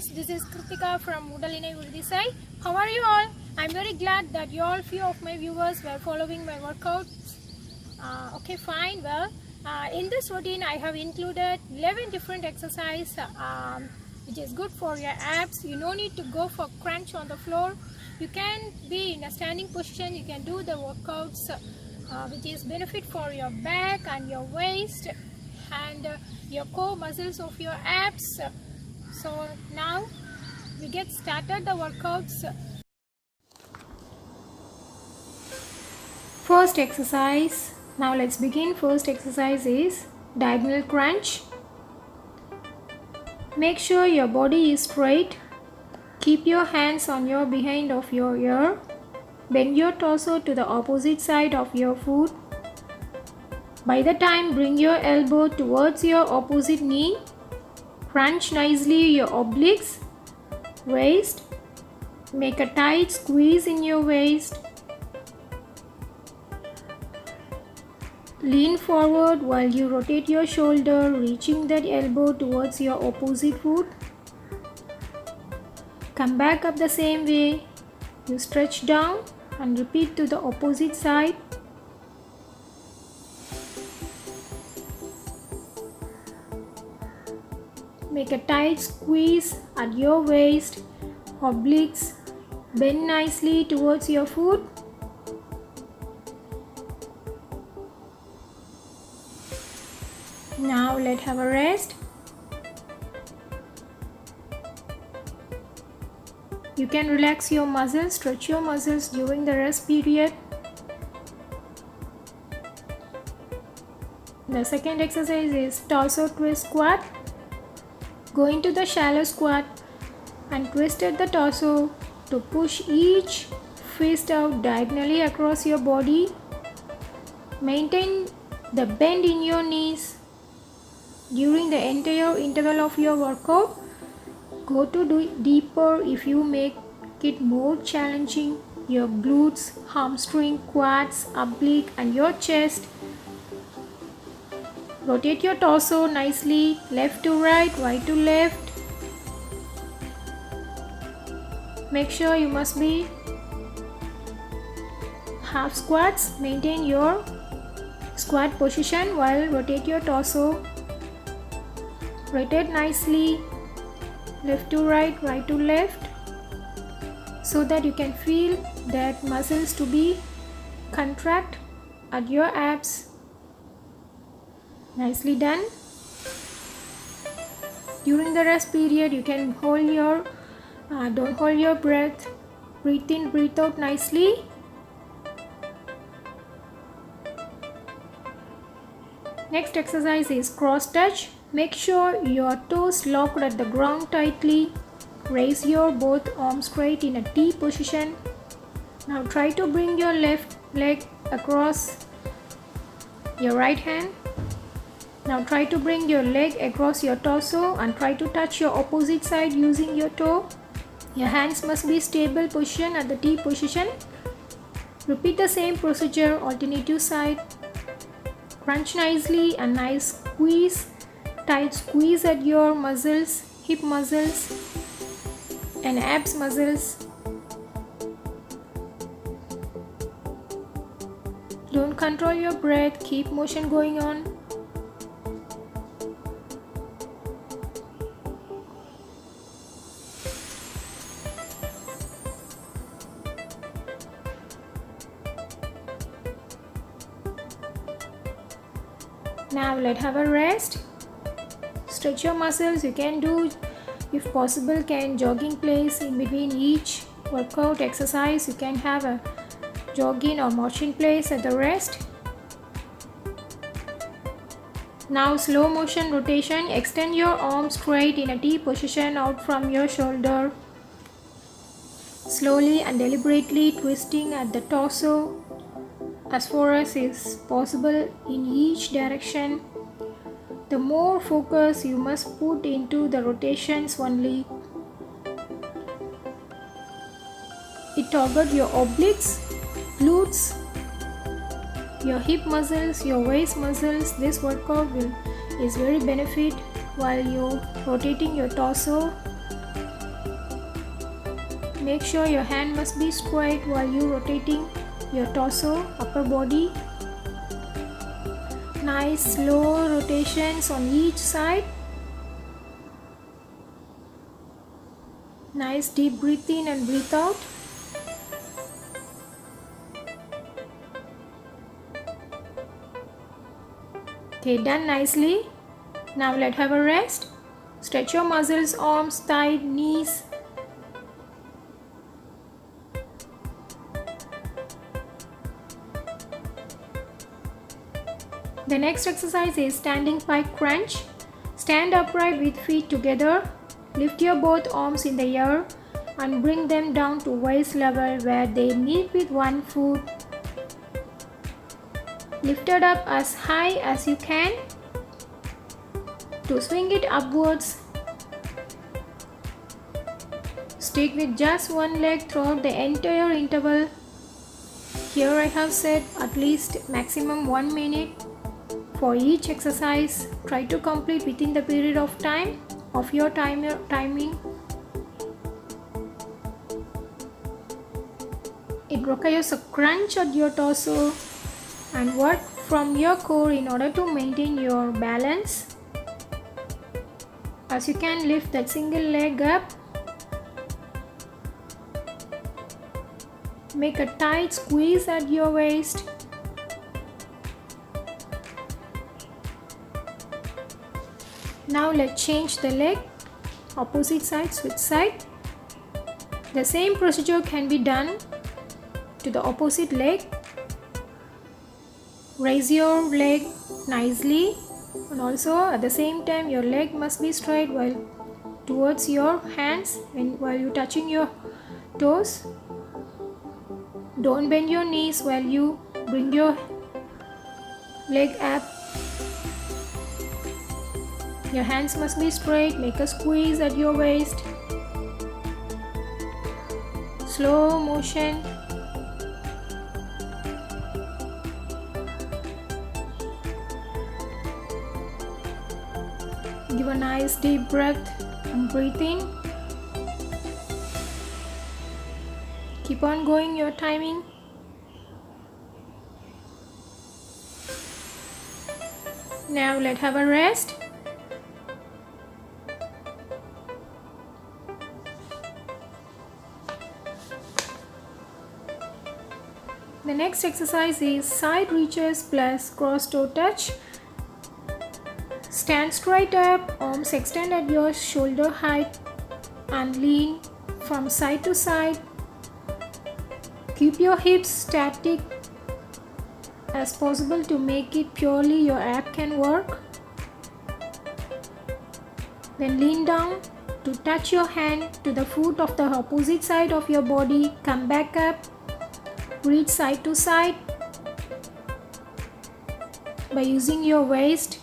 friends, this is Kritika from Udalinai Urdisai. How are you all? I'm very glad that you all, few of my viewers were following my workouts. Okay, fine. Well, in this routine I have included 11 different exercises which is good for your abs. You no need to go for crunch on the floor. You can be in a standing position. You can do the workouts which is benefit for your back and your waist and your core muscles of your abs. So now we get started the workouts. First exercise. Now let's begin. First exercise is diagonal crunch. Make sure your body is straight. Keep your hands on your behind of your ear. Bend your torso to the opposite side of your foot. By the time, bring your elbow towards your opposite knee. Crunch nicely your obliques, waist. Make a tight squeeze in your waist. Lean forward while you rotate your shoulder, reaching that elbow towards your opposite foot. Come back up the same way. You stretch down and repeat to the opposite side. Make a tight squeeze at your waist, obliques, bend nicely towards your foot. Now let's have a rest. You can relax your muscles, stretch your muscles during the rest period. The second exercise is torso twist squat. Go into the shallow squat and twist at the torso to push each fist out diagonally across your body. Maintain the bend in your knees during the entire interval of your workout. Go to deeper if you make it more challenging. Your glutes, hamstring, quads, oblique and your chest. Rotate your torso nicely, left to right, right to left. Make sure you must be half squats. Maintain your squat position while rotate your torso. Rotate nicely, left to right, right to left, so that you can feel that muscles to be contract at your abs. Nicely done. During the rest period, you can hold your don't hold your breath. Breathe in, breathe out nicely. Next exercise is cross touch. Make sure your toes locked at the ground tightly. Raise your both arms straight in a T position. Now try to bring your left leg across your right hand. Now try to bring your leg across your torso and try to touch your opposite side using your toe. Your hands must be stable position at the T position. Repeat the same procedure alternative side. Crunch nicely and nice squeeze. Tight squeeze at your muscles, hip muscles and abs muscles. Don't control your breath, keep motion going on. Now let's have a rest. Stretch your muscles. You can do, if possible, can jogging place in between each workout exercise. You can have a jogging or marching place at the rest. Now slow motion rotation. Extend your arms straight in a T position out from your shoulder. Slowly and deliberately twisting at the torso as far as is possible in each direction. The more focus you must put into the rotations only. It targets your obliques, glutes, your hip muscles, your waist muscles. This workout is very benefit while you rotating your torso Make sure your hand must be straight while you rotating your torso, upper body. Nice slow rotations on each side. Nice deep breathe in and breathe out. Okay, done nicely. Now let's have a rest. Stretch your muscles, arms, thighs, knees. The next exercise is standing pike crunch. Stand upright with feet together. Lift your both arms in the air and bring them down to waist level where they meet with one foot. Lift it up as high as you can to swing it upwards. Stick with just one leg throughout the entire interval. Here I have set at least maximum 1 minute for each exercise. Try to complete within the period of time of your timing. It requires a crunch at your torso and work from your core in order to maintain your balance. As you can lift that single leg up, make a tight squeeze at your waist. Now let's change the leg, opposite side, switch side. The same procedure can be done to the opposite leg. Raise your leg nicely, and also at the same time your leg must be straight while towards your hands and while you touching your toes. Don't bend your knees while you bring your leg up. Your hands must be straight. Make a squeeze at your waist. Slow motion. Give a nice deep breath and breathe in. Keep on going your timing. Now let's have a rest. The next exercise is side reaches plus cross toe touch. Stand straight up, arms extend at your shoulder height and lean from side to side. Keep your hips static as possible to make it purely your ab can work. Then lean down to touch your hand to the foot of the opposite side of your body. Come back up, reach side to side by using your waist.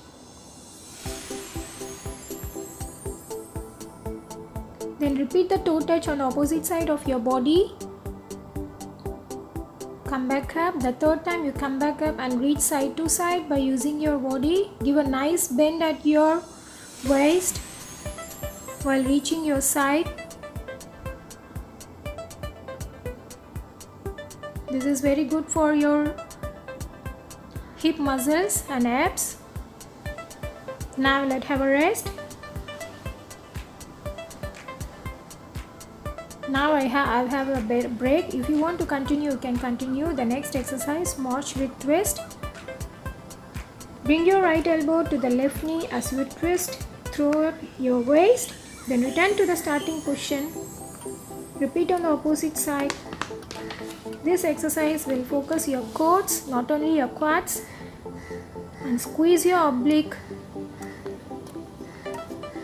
Then repeat the toe touch on the opposite side of your body. Come back up. The third time you come back up and reach side to side by using your body. Give a nice bend at your waist while reaching your side. This is very good for your hip muscles and abs. Now let's have a rest. Now I have a break. If you want to continue, you can continue. The next exercise, march with twist. Bring your right elbow to the left knee as you twist through your waist. Then return to the starting position. Repeat on the opposite side. This exercise will focus your quads, not only your quads, and squeeze your oblique.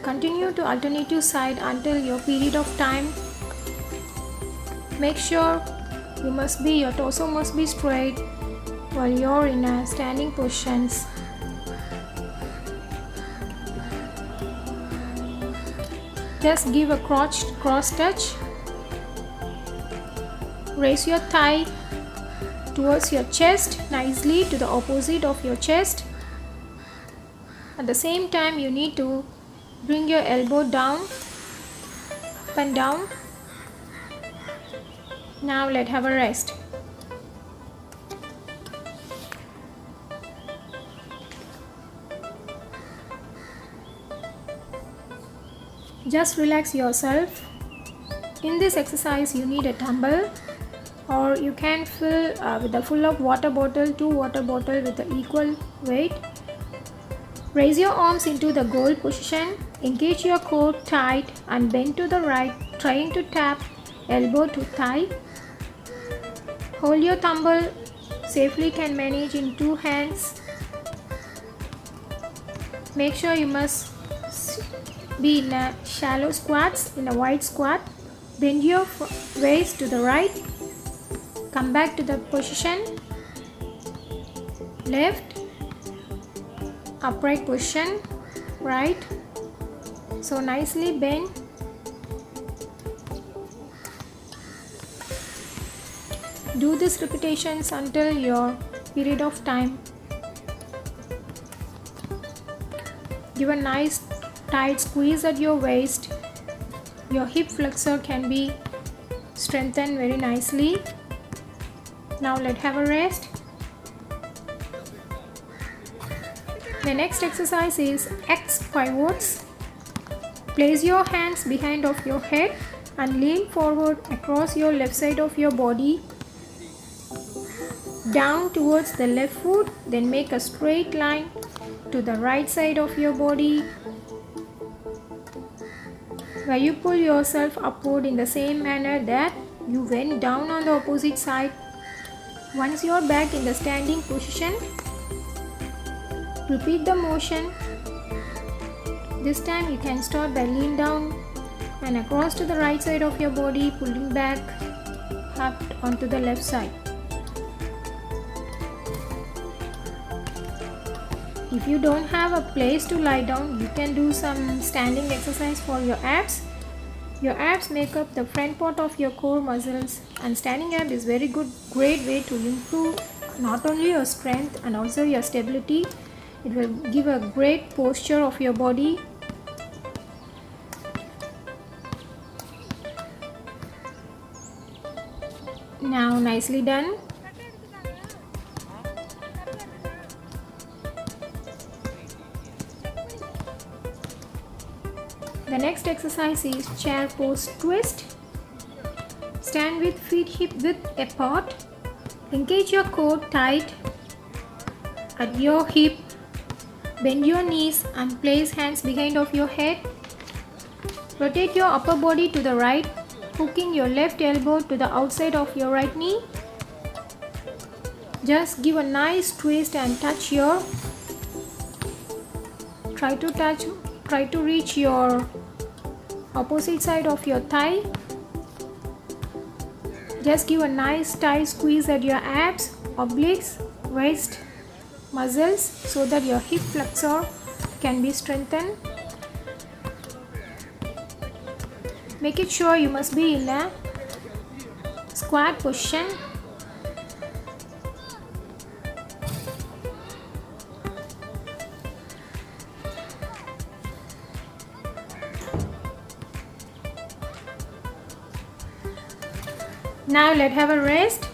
Continue to alternative side until your period of time. Make sure your torso must be straight while you're in a standing positions. Just give a cross touch. Raise your thigh towards your chest nicely to the opposite of your chest. At the same time, you need to bring your elbow down, up and down. Now let's have a rest. Just relax yourself. In this exercise you need a dumbbell, or you can fill with a full of water bottle, 2 water bottle with the equal weight. Raise your arms into the goal position. Engage your core tight and bend to the right, trying to tap elbow to thigh. Hold your dumbbell safely, can manage in 2 hands. Make sure you must be in a shallow squats, in a wide squat. Bend your waist to the right. Come back to the position. Left. Upright position. Right. So nicely bend. Do this repetitions until your period of time. Give a nice tight squeeze at your waist. Your hip flexor can be strengthened very nicely. Now let's have a rest. The next exercise is X pivots. Place your hands behind of your head and lean forward across your left side of your body, down towards the left foot, then make a straight line to the right side of your body, where you pull yourself upward in the same manner that you went down on the opposite side. Once you are back in the standing position, repeat the motion. This time you can start by lean down and across to the right side of your body, pulling back up onto the left side. If you don't have a place to lie down, you can do some standing exercise for your abs. Your abs make up the front part of your core muscles, and standing ab is very great way to improve not only your strength and also your stability. It will give a great posture of your body. Now nicely done. The next exercise is chair pose twist. Stand with feet hip width apart. Engage your core tight at your hip. Bend your knees and place hands behind of your head. Rotate your upper body to the right, hooking your left elbow to the outside of your right knee. Just give a nice twist and touch your, try to reach your opposite side of your thigh. Just give a nice tight squeeze at your abs, obliques, waist muscles so that your hip flexor can be strengthened. Make it sure you must be in a squat position. Now let's have a rest.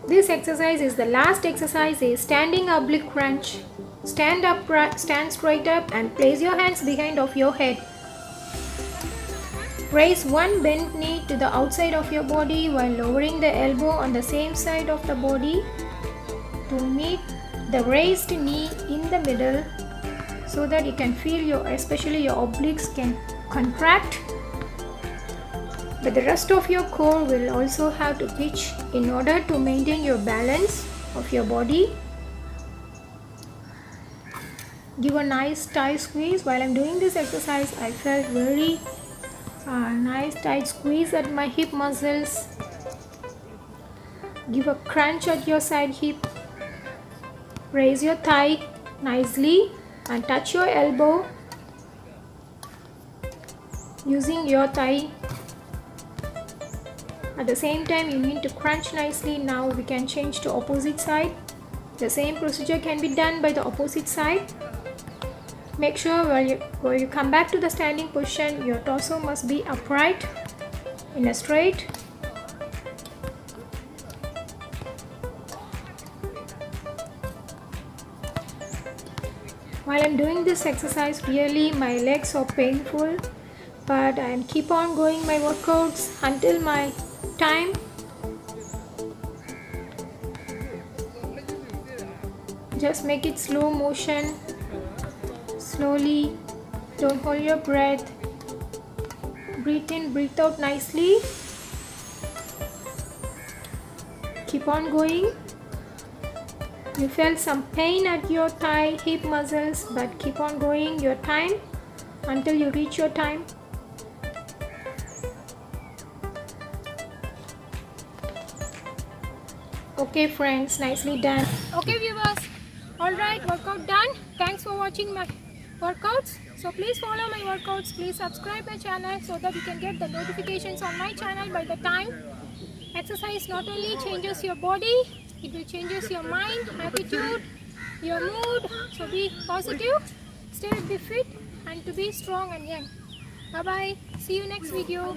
This exercise is the last exercise is standing oblique crunch. Stand upright, stand straight up and place your hands behind of your head. Raise one bent knee to the outside of your body while lowering the elbow on the same side of the body to meet the raised knee in the middle so that you can feel your, especially your obliques can contract. But the rest of your core will also have to pitch in order to maintain your balance of your body. Give a nice tight squeeze. While I'm doing this exercise, I felt very nice tight squeeze at my hip muscles. Give a crunch at your side hip. Raise your thigh nicely and touch your elbow using your thigh At the same time, you need to crunch nicely. Now we can change to opposite side. The same procedure can be done by the opposite side. Make sure when you come back to the standing position, your torso must be upright in a straight. While I'm doing this exercise, really my legs are painful, but I keep on going my workouts until my time. Just make it slow motion, slowly, don't hold your breath. Breathe in, breathe out nicely. Keep on going. You felt some pain at your thigh, hip muscles, but keep on going your time until you reach your time. Okay friends, nicely done. Okay viewers, alright, workout done. Thanks for watching my workouts. So please follow my workouts, please subscribe my channel so that you can get the notifications on my channel by the time. Exercise not only changes your body, it will changes your mind, attitude, your mood. So be positive, stay be fit and to be strong and young. Bye bye. See you next video.